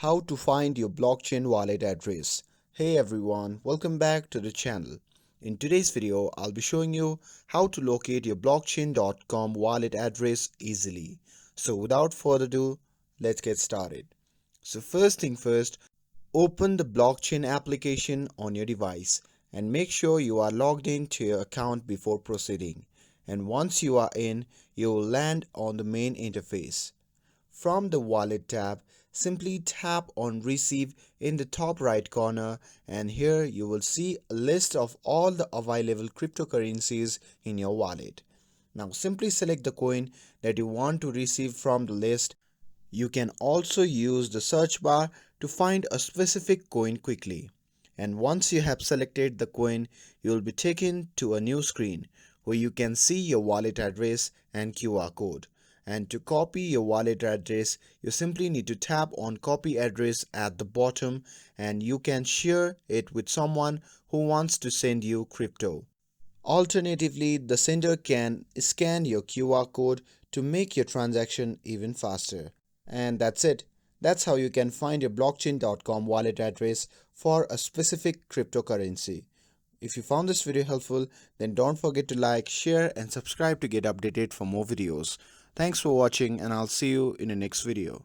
How to find your blockchain wallet address. Hey everyone, welcome back to the channel. In today's video, I'll be showing you how to locate your blockchain.com wallet address easily. So without further ado, let's get started. So first thing first, open the blockchain application on your device and make sure you are logged into your account before proceeding. And once you are in, you will land on the main interface. From the Wallet tab, simply tap on Receive in the top right corner, and here you will see a list of all the available cryptocurrencies in your wallet. Now simply select the coin that you want to receive from the list. You can also use the search bar to find a specific coin quickly. And once you have selected the coin, you will be taken to a new screen where you can see your wallet address and QR code. And to copy your wallet address, you simply need to tap on copy address at the bottom, and you can share it with someone who wants to send you crypto. Alternatively, the sender can scan your QR code to make your transaction even faster. And that's it. That's how you can find your blockchain.com wallet address for a specific cryptocurrency. If you found this video helpful, then don't forget to like, share, and subscribe to get updated for more videos. Thanks for watching, and I'll see you in the next video.